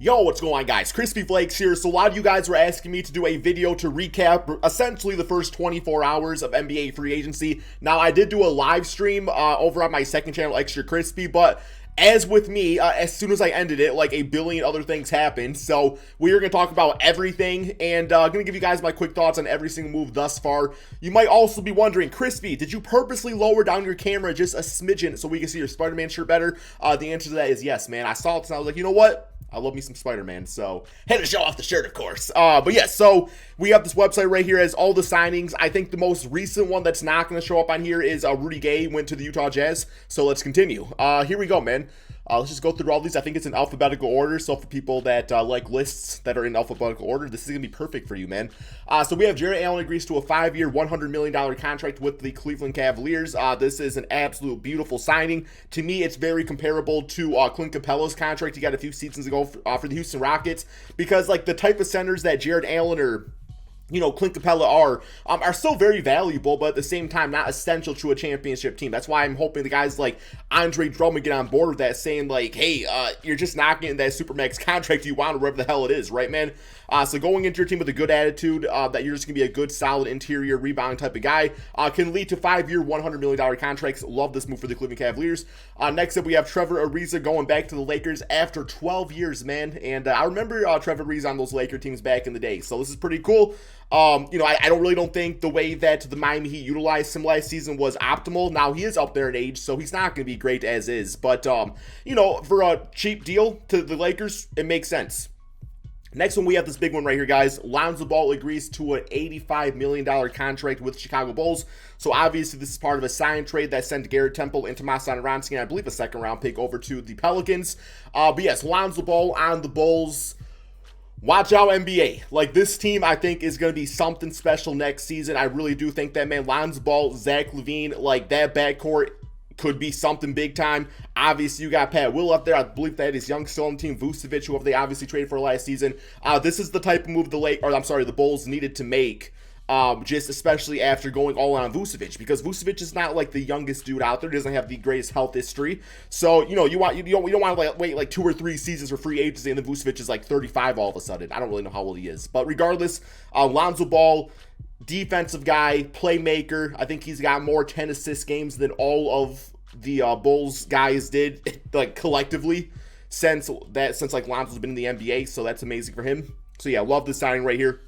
Yo, what's going on, guys? Crispy Flakes here. So a lot of you guys were asking me to do a video to recap essentially the first 24 hours of NBA free agency. Now, I did do a live stream over on my second channel, Extra Crispy, but as with me, as soon as I ended it, like a billion other things happened. So we are going to talk about everything and going to give you guys my quick thoughts on every single move thus far. You might also be wondering, Crispy, did you purposely lower down your camera just a smidgen so we can see your Spider-Man shirt better? The answer to that is yes, man. I saw it and I was like, you know what? I love me some Spider-Man, so had to show off the shirt, of course. But yeah, so we have this website right here as all the signings. I think the most recent one that's not going to show up on here is Rudy Gay went to the Utah Jazz. So let's continue. Here we go, man. Let's just go through all these. I think it's in alphabetical order, so for people that like lists that are in alphabetical order, this is going to be perfect for you, man. So we have Jarrett Allen agrees to a 5-year, $100 million contract with the Cleveland Cavaliers. This is an absolute beautiful signing. To me, it's very comparable to Clint Capella's contract he got a few seasons ago for the Houston Rockets, because like the type of centers that Jarrett Allen or Clint Capella are still very valuable, but at the same time, not essential to a championship team. That's why I'm hoping the guys like Andre Drummond get on board with that, saying like, hey, you're just not getting that Supermax contract you want, or whatever the hell it is, right, man? So going into your team with a good attitude, that you're just going to be a good, solid interior rebound type of guy, can lead to 5-year, $100 million contracts. Love this move for the Cleveland Cavaliers. Next up, we have Trevor Ariza going back to the Lakers after 12 years, man. And I remember Trevor Ariza on those Laker teams back in the day, so this is pretty cool. I don't think the way that the Miami Heat utilized him last season was optimal. Now, he is up there in age, so he's not going to be great as is. But, for a cheap deal to the Lakers, it makes sense. Next one, we have this big one right here, guys. Lonzo Ball agrees to an $85 million contract with Chicago Bulls. So, obviously, this is part of a sign trade that sent Garrett Temple and Tomas Satoransky, and I believe a second-round pick over to the Pelicans. But, yes, Lonzo Ball on the Bulls. Watch out, NBA. Like, this team, I think, is going to be something special next season. I really do think that, man. Lonzo Ball, Zach LaVine, like, that backcourt could be something big time. Obviously, you got Pat Will up there. I believe that is young still on the team. Vucevic, whoever they obviously traded for last season. This is the type of move the Bulls needed to make. Just especially after going all in on Vucevic, because Vucevic is not like the youngest dude out there, doesn't have the greatest health history. So, you don't want to wait like 2 or 3 seasons for free agency, and then Vucevic is like 35 all of a sudden. I don't really know how old he is. But regardless, Lonzo Ball, defensive guy, playmaker. I think he's got more 10 assist games than all of the Bulls guys did, like, collectively since like Lonzo's been in the NBA. So that's amazing for him. So yeah, love this signing right here.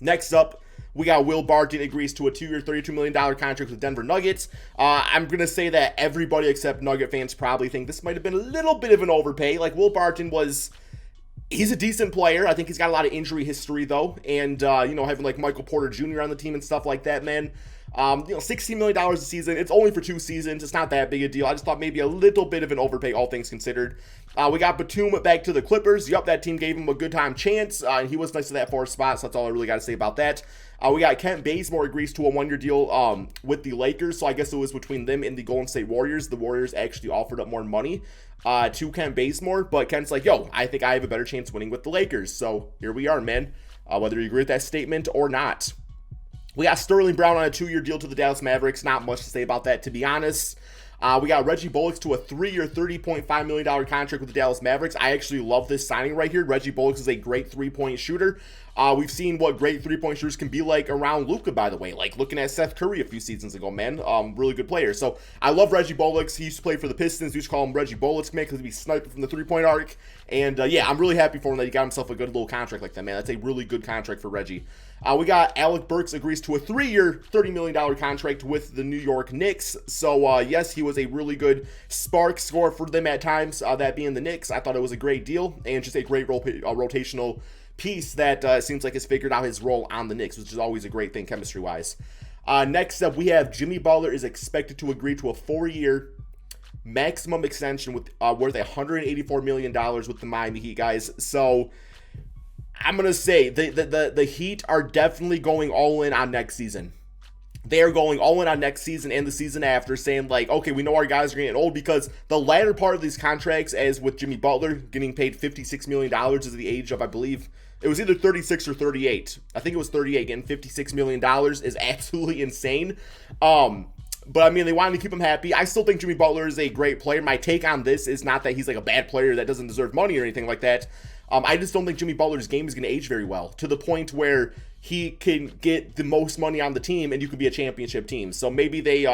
Next up, we got Will Barton agrees to a 2-year, $32 million contract with Denver Nuggets. I'm going to say that everybody except Nugget fans probably think this might have been a little bit of an overpay. Like, Will Barton he's a decent player. I think he's got a lot of injury history, though. And, having, like, Michael Porter Jr. on the team and stuff like that, man. $16 million a season. It's only for 2 seasons. It's not that big a deal. I just thought maybe a little bit of an overpay, all things considered. We got Batum back to the Clippers. Yup, that team gave him a good time chance, and he was nice to that 4th spot, so that's all I really got to say about that. We got Kent Bazemore agrees to a 1-year deal with the Lakers, so I guess it was between them and the Golden State Warriors. The Warriors actually offered up more money to Kent Bazemore, but Kent's like, yo, I think I have a better chance winning with the Lakers. So here we are, man, whether you agree with that statement or not. We got Sterling Brown on a 2-year deal to the Dallas Mavericks. Not much to say about that, to be honest. We got Reggie Bullock to a 3-year, $30.5 million contract with the Dallas Mavericks. I actually love this signing right here. Reggie Bullock is a great 3-point shooter. We've seen what great 3-point shooters can be like around Luka, by the way. Like, looking at Seth Curry a few seasons ago, man. Really good player. So, I love Reggie Bullock. He used to play for the Pistons. We used to call him Reggie Bullock, man, because he'd be sniping from the 3-point arc. And, yeah, I'm really happy for him that he got himself a good little contract like that, man. That's a really good contract for Reggie. We got Alec Burks agrees to a 3-year, $30 million contract with the New York Knicks. So, yes, he was a really good spark scorer for them at times, that being the Knicks. I thought it was a great deal and just a great rotational piece that seems like has figured out his role on the Knicks, which is always a great thing chemistry-wise. Next up, we have Jimmy Butler is expected to agree to a 4-year maximum extension with worth $184 million with the Miami Heat, guys. So I'm going to say the Heat are definitely going all in on next season. They are going all in on next season and the season after, saying like, okay, we know our guys are getting old, because the latter part of these contracts, as with Jimmy Butler getting paid $56 million is the age of, I believe, it was either 36 or 38. I think it was 38. Getting $56 million is absolutely insane. But I mean, they wanted to keep him happy. I still think Jimmy Butler is a great player. My take on this is not that he's like a bad player that doesn't deserve money or anything like that. I just don't think Jimmy Butler's game is going to age very well to the point where he can get the most money on the team and you could be a championship team. So maybe they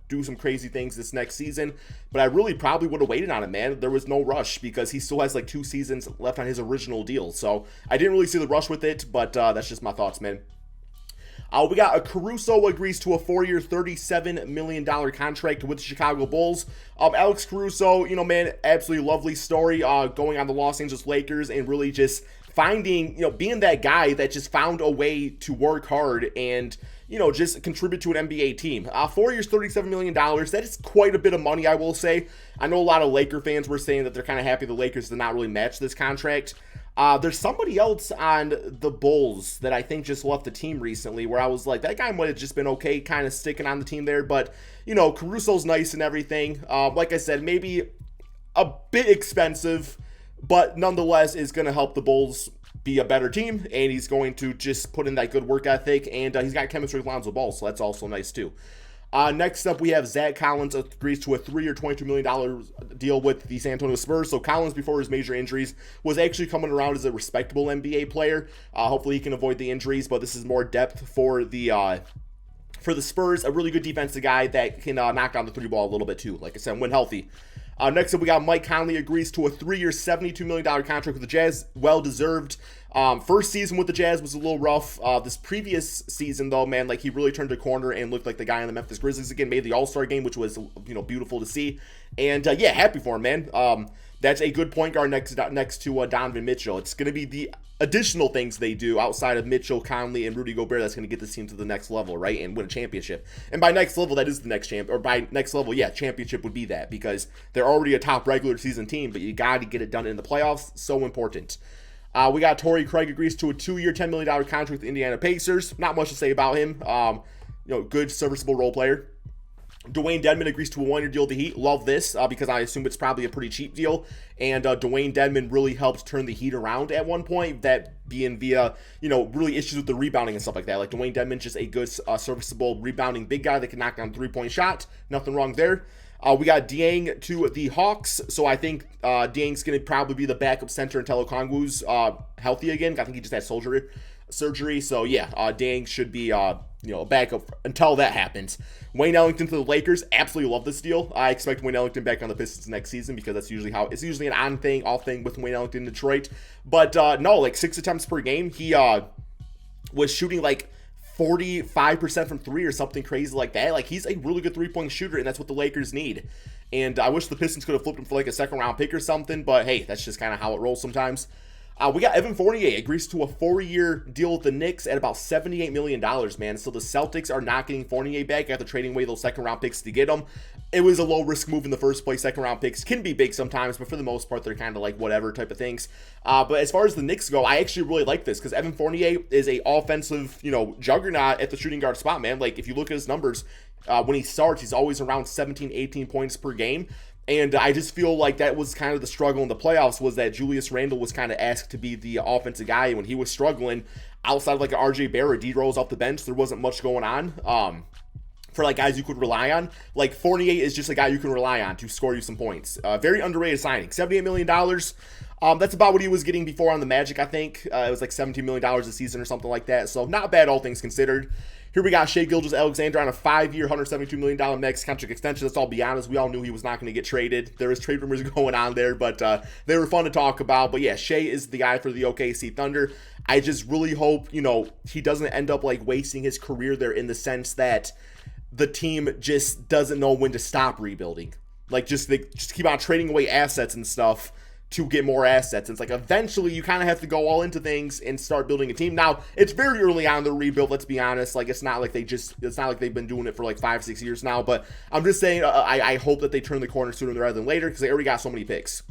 do some crazy things this next season, but I really probably would have waited on it, man. There was no rush because he still has like 2 seasons left on his original deal. So I didn't really see the rush with it, but that's just my thoughts, man. We got a Caruso agrees to a 4-year, $37 million contract with the Chicago Bulls. Alex Caruso, you know, man, absolutely lovely story going on the Los Angeles Lakers and really just finding, you know, being that guy that just found a way to work hard and, you know, just contribute to an NBA team. 4 years, $37 million. That is quite a bit of money, I will say. I know a lot of Laker fans were saying that they're kind of happy the Lakers did not really match this contract. There's somebody else on the Bulls that I think just left the team recently where I was like, that guy might have just been okay kind of sticking on the team there. But, you know, Caruso's nice and everything. Like I said, maybe a bit expensive, but nonetheless is going to help the Bulls be a better team. And he's going to just put in that good work ethic. And he's got chemistry with Lonzo Ball, so that's also nice too. Next up, we have Zach Collins agrees to a 3-year, $22 million deal with the San Antonio Spurs. So Collins, before his major injuries, was actually coming around as a respectable NBA player. Hopefully he can avoid the injuries, but this is more depth for the Spurs. A really good defensive guy that can knock down the 3-ball a little bit too, like I said, when healthy. Next up, we got Mike Conley agrees to a 3-year, $72 million contract with the Jazz. Well-deserved. First season with the Jazz was a little rough. This previous season, though, man, like he really turned a corner and looked like the guy on the Memphis Grizzlies again. Made the All-Star game, which was, you know, beautiful to see. And yeah, happy for him, man. That's a good point guard next to Donovan Mitchell. It's going to be the additional things they do outside of Mitchell, Conley, and Rudy Gobert that's going to get this team to the next level, right, and win a championship. And by next level, that is the next champ, or by next level, yeah, championship would be that because they're already a top regular season team, but you got to get it done in the playoffs. So important. We got Torrey Craig agrees to a 2-year, $10 million contract with the Indiana Pacers. Not much to say about him. You know, good, serviceable role player. Dwayne Dedmon agrees to a 1-year deal with the Heat. Love this because I assume it's probably a pretty cheap deal. And Dwayne Dedmon really helped turn the Heat around at one point, that being via, you know, really issues with the rebounding and stuff like that. Like Dwayne Dedmon's just a good, serviceable rebounding big guy that can knock down a 3-point shot. Nothing wrong there. We got Dieng to the Hawks, so I think Dieng's going to probably be the backup center until Okongwu's healthy again. I think he just had surgery. So yeah, Dieng should be a backup until that happens. Wayne Ellington to the Lakers, absolutely love this deal. I expect Wayne Ellington back on the Pistons next season because that's usually it's usually an on thing, off thing with Wayne Ellington in Detroit. But no, like 6 attempts per game. He was shooting like 45% from 3 or something crazy like that. Like he's a really good 3-point shooter, and that's what the Lakers need. And I wish the Pistons could have flipped him for like a 2nd-round pick or something, but hey, that's just kind of how it rolls sometimes. We got Evan Fournier agrees to a 4-year deal with the Knicks at about $78 million, man. So the Celtics are not getting Fournier back after trading away those 2nd-round picks to get him. It was a low-risk move in the first place. 2nd-round picks can be big sometimes, but for the most part, they're kind of like whatever type of things. But as far as the Knicks go, I actually really like this because Evan Fournier is a offensive, you know, juggernaut at the shooting guard spot, man. Like if you look at his numbers, when he starts, he's always around 17, 18 points per game. And I just feel like that was kind of the struggle in the playoffs, was that Julius Randle was kind of asked to be the offensive guy. And when he was struggling, outside of like an RJ Barrett, D Rose off the bench, there wasn't much going on. For like guys you could rely on. Like Fournier is just a guy you can rely on to score you some points. Very underrated signing. $78 million. That's about what he was getting before on the Magic, I think. It was like $17 million a season or something like that. So not bad, all things considered. Here we got Shai Gilgeous-Alexander on a 5-year, $172 million max contract extension. Let's all be honest. We all knew he was not going to get traded. There was trade rumors going on there, but they were fun to talk about. But yeah, Shai is the guy for the OKC Thunder. I just really hope, you know, he doesn't end up like wasting his career there in the sense that the team just doesn't know when to stop rebuilding. Like they just keep on trading away assets and stuff to get more assets. And it's like eventually you kind of have to go all into things and start building a team. Now, it's very early on in the rebuild, let's be honest. Like it's not like they've been doing it for like 5-6 years now, but I'm just saying I hope that they turn the corner sooner rather than later because they already got so many picks.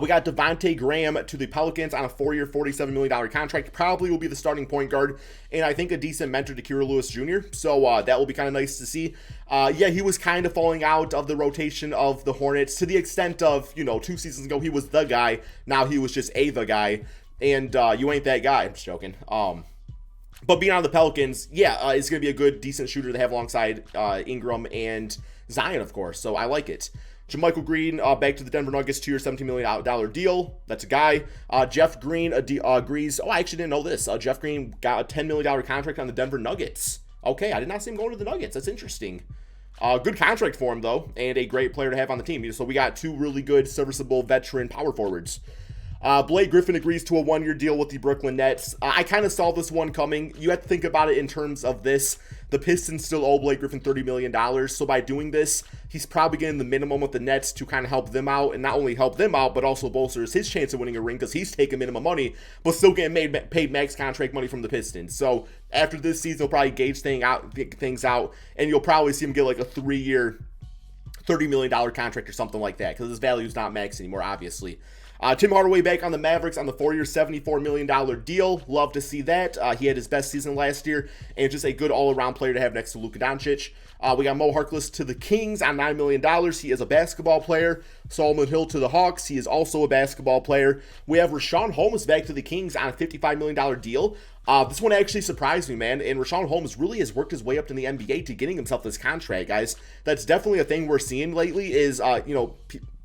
We got Devontae Graham to the Pelicans on a 4-year, $47 million contract. Probably will be the starting point guard, and I think a decent mentor to Kira Lewis Jr., so that will be kind of nice to see. Yeah, he was kind of falling out of the rotation of the Hornets to the extent of, 2 seasons ago, he was the guy. Now he was just the guy, and you ain't that guy. I'm just joking. But being on the Pelicans, yeah, it's going to be a good, decent shooter to have alongside Ingram and Zion, of course, so I like it. JaMychal Green back to the Denver Nuggets, 2-year, $17 million deal. That's a guy. Jeff Green agrees. Oh, I actually didn't know this. Jeff Green got a $10 million contract on the Denver Nuggets. Okay, I did not see him going to the Nuggets. That's interesting. Good contract for him, though, and a great player to have on the team. So we got two really good, serviceable veteran power forwards. Blake Griffin agrees to a one-year deal with the Brooklyn Nets. I kind of saw this one coming. You have to think about it in terms of this. The Pistons still owe Blake Griffin $30 million, so by doing this, he's probably getting the minimum with the Nets to kind of help them out, and not only help them out, but also bolsters his chance of winning a ring because he's taking minimum money, but still getting paid max contract money from the Pistons. So after this season, he'll probably gauge things out, and you'll probably see him get like a 3-year, $30 million contract or something like that because his value is not max anymore, obviously. Tim Hardaway back on the Mavericks on the 4-year, $74 million deal. Love to see that. He had his best season last year, and just a good all-around player to have next to Luka Doncic. We got Mo Harkless to the Kings on $9 million. He is a basketball player. Solomon Hill to the Hawks. He is also a basketball player. We have Richaun Holmes back to the Kings on a $55 million deal. This one actually surprised me, man, and Richaun Holmes really has worked his way up in the NBA to getting himself this contract, guys. That's definitely a thing we're seeing lately is,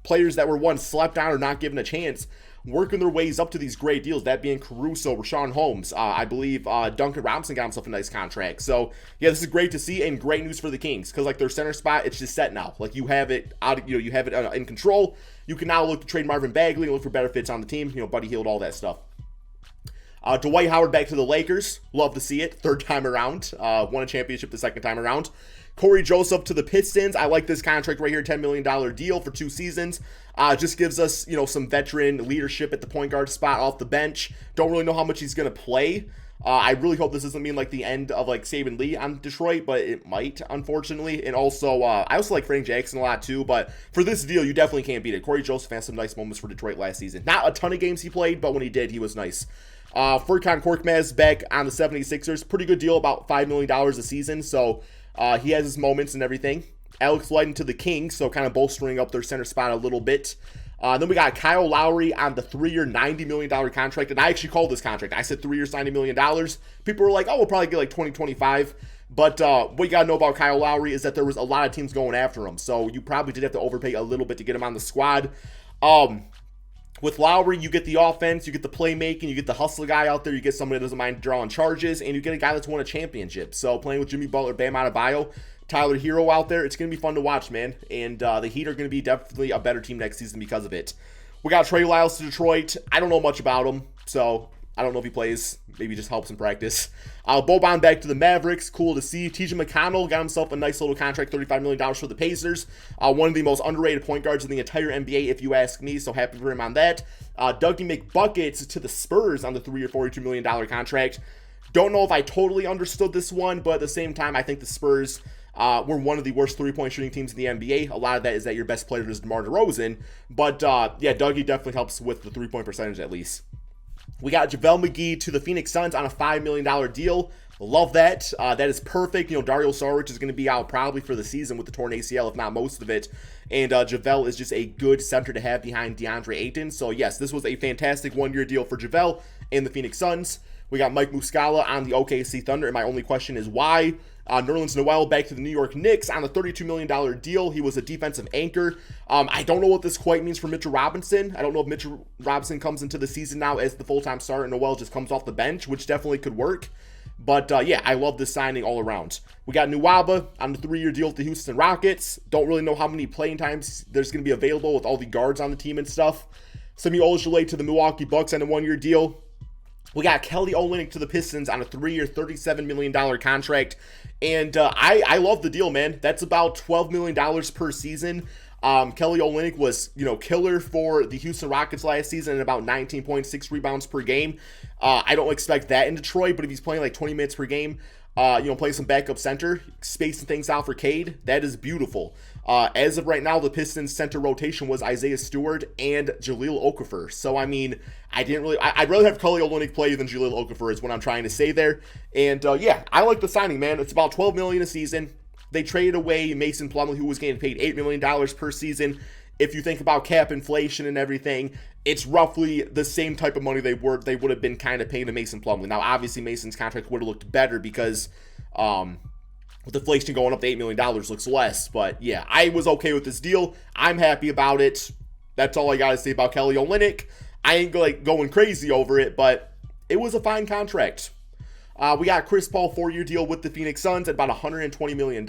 players that were once slept on or not given a chance working their ways up to these great deals, that being Caruso, Richaun Holmes. I believe Duncan Robinson got himself a nice contract. So, yeah, this is great to see and great news for the Kings because, like, their center spot, it's just set now. Like, you have it out, you have it in control. You can now look to trade Marvin Bagley and look for better fits on the team. Buddy Hield, all that stuff. Dwight Howard back to the Lakers. Love to see it. Third time around. Won a championship the second time around. Corey Joseph to the Pistons. I like this contract right here, $10 million deal for 2 seasons. Just gives us, some veteran leadership at the point guard spot off the bench. Don't really know how much he's going to play. I really hope this doesn't mean like the end of like Saban Lee on Detroit, but it might, unfortunately. And also, I also like Frank Jackson a lot too, but for this deal, you definitely can't beat it. Corey Joseph had some nice moments for Detroit last season. Not a ton of games he played, but when he did, he was nice. Furkan Korkmaz back on the 76ers. Pretty good deal, about $5 million a season, so he has his moments and everything. Alex Len to the Kings, so kind of bolstering up their center spot a little bit. Then we got Kyle Lowry on the 3-year, $90 million contract, and I actually called this contract. I said 3 years, $90 million. People were like, oh, we'll probably get like 2025. But what you got to know about Kyle Lowry is that there was a lot of teams going after him, so you probably did have to overpay a little bit to get him on the squad. With Lowry, you get the offense, you get the playmaking, you get the hustle guy out there, you get somebody that doesn't mind drawing charges, and you get a guy that's won a championship. So playing with Jimmy Butler, Bam Adebayo, Tyler Hero out there, it's going to be fun to watch, man. And the Heat are going to be definitely a better team next season because of it. We got Trey Lyles to Detroit. I don't know much about him, so I don't know if he plays. Maybe just helps in practice. Boban back to the Mavericks. Cool to see. TJ McConnell got himself a nice little contract, $35 million for the Pacers. One of the most underrated point guards in the entire NBA, if you ask me, so happy for him on that. Dougie McBuckets to the Spurs on the 3-year, $42 million contract. Don't know if I totally understood this one, but at the same time, I think the Spurs were one of the worst three-point shooting teams in the NBA. A lot of that is that your best player is DeMar DeRozan. But, yeah, Dougie definitely helps with the three-point percentage at least. We got JaVale McGee to the Phoenix Suns on a $5 million deal. Love that. That is perfect. Dario Saric is going to be out probably for the season with the torn ACL, if not most of it. And JaVale is just a good center to have behind DeAndre Ayton. So, yes, this was a fantastic one-year deal for JaVale and the Phoenix Suns. We got Mike Muscala on the OKC Thunder, and my only question is why? Nerlens Noel back to the New York Knicks on a $32 million deal. He was a defensive anchor. I don't know what this quite means for Mitchell Robinson. I don't know if Mitchell Robinson comes into the season now as the full-time starter and Noel just comes off the bench, which definitely could work. But, yeah, I love this signing all around. We got Nwaba on the 3-year deal with the Houston Rockets. Don't really know how many playing times there's going to be available with all the guards on the team and stuff. Semi Ojeleye to the Milwaukee Bucks on a 1-year deal. We got Kelly Olynyk to the Pistons on a 3-year, $37 million contract. And I love the deal, man. That's about $12 million per season. Kelly Olynyk was, killer for the Houston Rockets last season at about 19.6 rebounds per game. I don't expect that in Detroit, but if he's playing like 20 minutes per game, playing some backup center, spacing things out for Cade, that is beautiful. As of right now, the Pistons center rotation was Isaiah Stewart and Jahlil Okafor. So, I mean, I'd rather have Kelly Olynyk play than Jahlil Okafor is what I'm trying to say there. And, yeah, I like the signing, man. It's about $12 million a season. They traded away Mason Plumlee, who was getting paid $8 million per season. If you think about cap inflation and everything, it's roughly the same type of money they would have been kind of paying to Mason Plumlee. Now, obviously, Mason's contract would have looked better because the with inflation going up to $8 million looks less. But yeah, I was okay with this deal. I'm happy about it. That's all I got to say about Kelly Olynyk. I ain't like going crazy over it, but it was a fine contract. We got Chris Paul 4-year deal with the Phoenix Suns at about $120 million.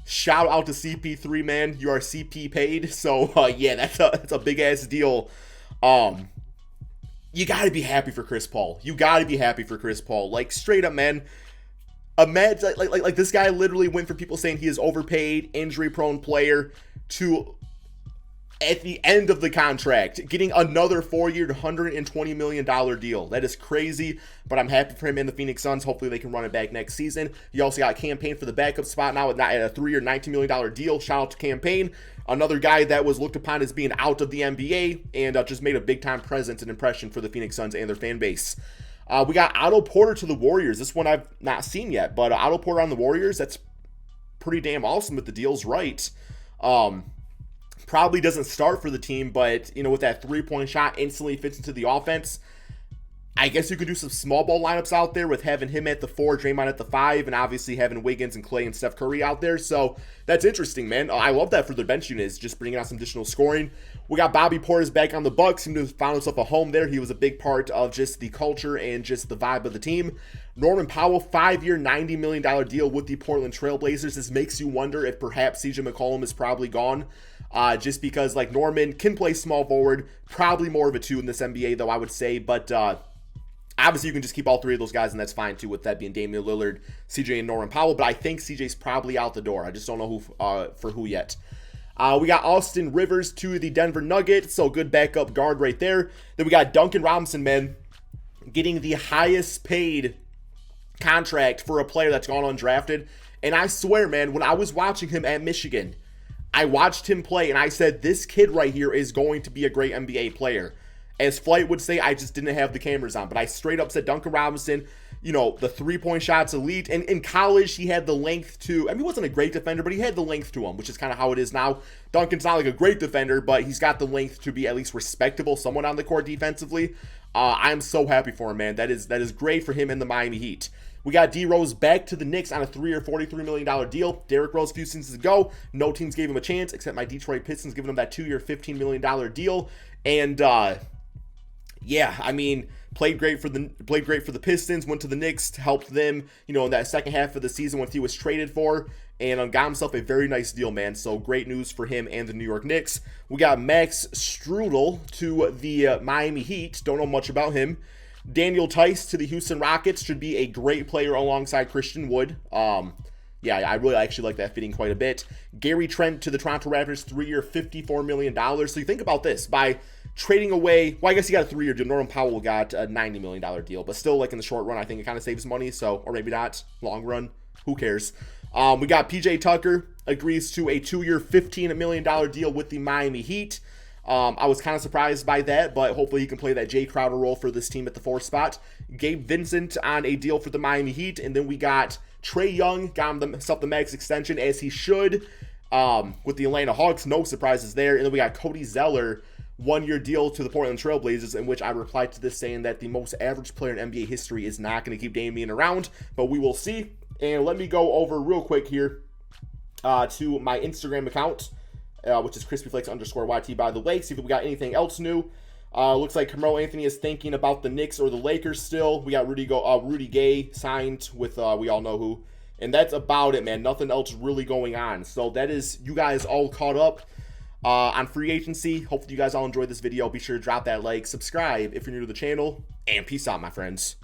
Shout out to CP3, man. You are CP paid. So, yeah, that's a big-ass deal. You got to be happy for Chris Paul. You got to be happy for Chris Paul. Like, straight up, man. Imagine, like this guy literally went from people saying he is overpaid, injury-prone player to, at the end of the contract, getting another 4-year, $120 million deal. That is crazy, but I'm happy for him and the Phoenix Suns. Hopefully they can run it back next season. You also got Cam Payne for the backup spot now at a 3-year, $19 million deal. Shout out to Cam Payne, another guy that was looked upon as being out of the NBA and just made a big-time presence and impression for the Phoenix Suns and their fan base. We got Otto Porter to the Warriors. This one I've not seen yet, but Otto Porter on the Warriors, that's pretty damn awesome if the deal's right. Probably doesn't start for the team, but, you know, with that three-point shot instantly fits into the offense. I guess you could do some small ball lineups out there with having him at the 4, Draymond at the 5, and obviously having Wiggins and Clay and Steph Curry out there. So that's interesting, man. I love that for their bench units, just bringing out some additional scoring. We got Bobby Portis back on the Bucks. Seemed to have found himself a home there. He was a big part of just the culture and just the vibe of the team. Norman Powell, 5-year, $90 million deal with the Portland Trailblazers. This makes you wonder if perhaps CJ McCollum is probably gone. Just because, like, Norman can play small forward, probably more of a 2 in this NBA, though, I would say. But obviously, you can just keep all 3 of those guys, and that's fine, too, with that being Damian Lillard, CJ, and Norman Powell. But I think CJ's probably out the door. I just don't know who for who yet. We got Austin Rivers to the Denver Nuggets, so good backup guard right there. Then we got Duncan Robinson, man, getting the highest paid contract for a player that's gone undrafted. And I swear, man, when I was watching him at Michigan, I watched him play, and I said, this kid right here is going to be a great NBA player. As Flight would say, I just didn't have the cameras on, but I straight up said Duncan Robinson, you know, the three-point shot's elite. And in college, he had the length to, I mean, he wasn't a great defender, but he had the length to him, which is kind of how it is now. Duncan's not like a great defender, but he's got the length to be at least respectable, someone on the court defensively. I'm so happy for him, man. That is great for him in the Miami Heat. We got D Rose back to the Knicks on a 3-year, $43 million deal. Derrick Rose a few seasons ago, no teams gave him a chance except my Detroit Pistons giving him that 2-year, $15 million deal. And yeah, I mean, played great for the Pistons. Went to the Knicks, helped them, you know, in that second half of the season when he was traded for, and got himself a very nice deal, man. So great news for him and the New York Knicks. We got Max Strudel to the Miami Heat. Don't know much about him. Daniel Tice to the Houston Rockets, should be a great player alongside Christian Wood. Yeah, I really actually like that fitting quite a bit. Gary Trent to the Toronto Raptors, 3-year, $54 million. So you think about this, by trading away, well, I guess he got a 3-year deal. Norman Powell got a $90 million deal, but still, like in the short run, I think it kind of saves money, so, or maybe not, long run, who cares. We got PJ Tucker, agrees to a 2-year, $15 million deal with the Miami Heat. I was kind of surprised by that, but hopefully he can play that Jay Crowder role for this team at the 4th spot. Gabe Vincent on a deal for the Miami Heat, and then we got Trae Young, got himself the max extension, as he should, with the Atlanta Hawks. No surprises there. And then we got Cody Zeller, 1-year deal to the Portland Trailblazers, in which I replied to this saying that the most average player in NBA history is not going to keep Damian around, but we will see. And let me go over real quick here to my Instagram account, which is crispyflakes_YT, by the way. See if we got anything else new. Looks like Carmelo Anthony is thinking about the Knicks or the Lakers still. We got Rudy Gay signed with we all know who. And that's about it, man. Nothing else really going on. So that is you guys all caught up on free agency. Hopefully you guys all enjoyed this video. Be sure to drop that like, subscribe if you're new to the channel, and peace out, my friends.